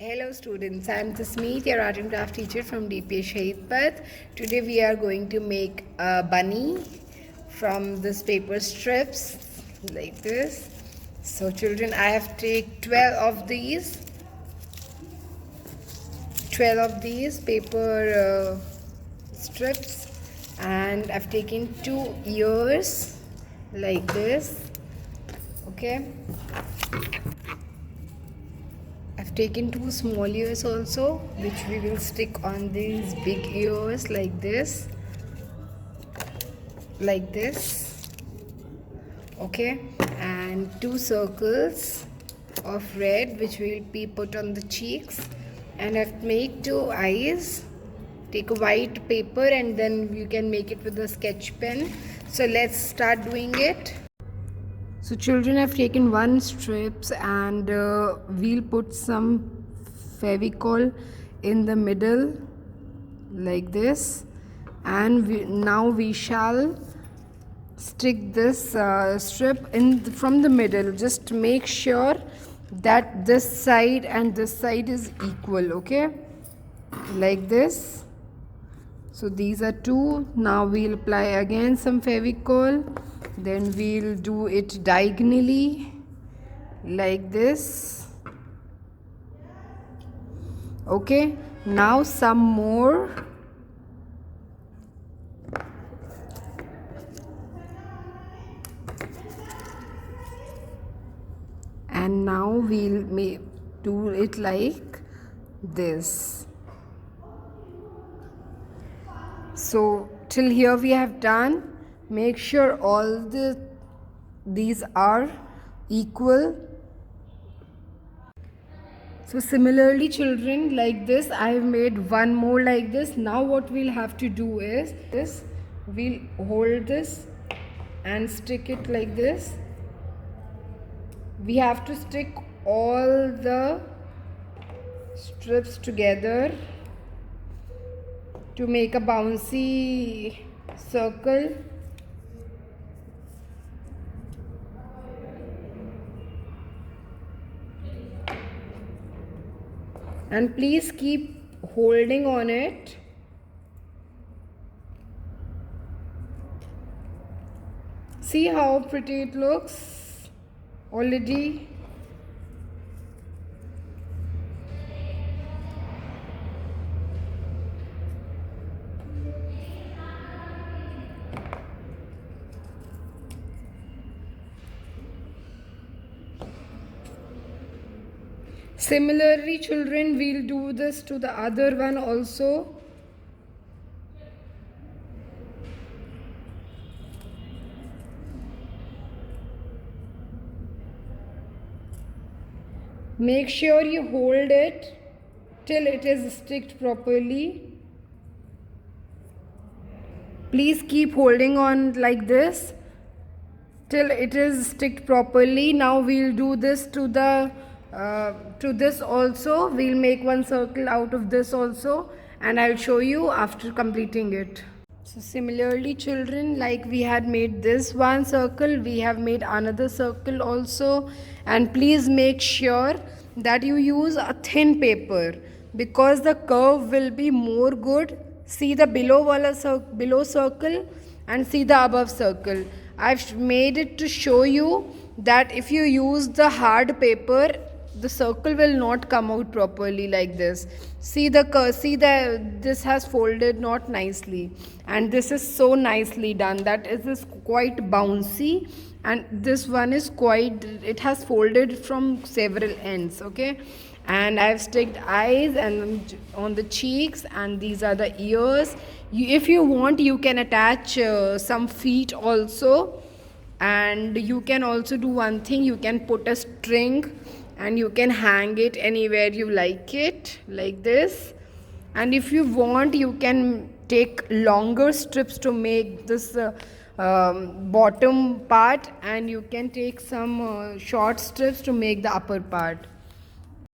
Hello students, I am Jasmeet, your art and craft teacher from DPA Shahid Path. Today we are going to make a bunny from this paper strips like this. So children, I have taken 12 of these paper strips, and I've taken 2 ears like this. Okay. I've taken 2 small ears also, which we will stick on these big ears like this, okay, and 2 circles of red which will be put on the cheeks, and I've made 2 eyes. Take a white paper and then you can make it with a sketch pen. So let's start doing it. So children, have taken 1 strips and we'll put some Fevicol in the middle like this, and now we shall stick this strip from the middle. Just make sure that this side and this side is equal, okay, like this. So these are 2. Now we'll apply again some Fevicol. Then we'll do it diagonally like this. Okay, now some more. And now we'll do it like this. So till here we have done. Make sure all these are equal. So similarly children, like this I have made 1 more like this. Now what we'll have to do is this, we'll hold this and stick it like this. We have to stick all the strips together to make a bouncy circle. And please keep holding on it. See how pretty it looks already. Similarly children, we'll do this to the other one also. Make sure you hold it till it is sticked properly. Please keep holding on like this till it is sticked properly. Now we'll do this to this also. We'll make 1 circle out of this also, and I'll show you after completing it. So similarly children, like we had made this 1 circle, we have made another circle also. And please make sure that you use a thin paper, because the curve will be more good. See the below circle and see the above circle. I've made it to show you that if you use the hard paper, the circle will not come out properly like this. See this has folded not nicely, and this is so nicely done. That is quite bouncy, and this one is it has folded from several ends, okay. And I've sticked eyes and on the cheeks, and these are the ears. If you want, you can attach some feet also, and you can also do one thing. You can put a string and you can hang it anywhere you like it like this. And if you want, you can take longer strips to make this bottom part, and you can take some short strips to make the upper part.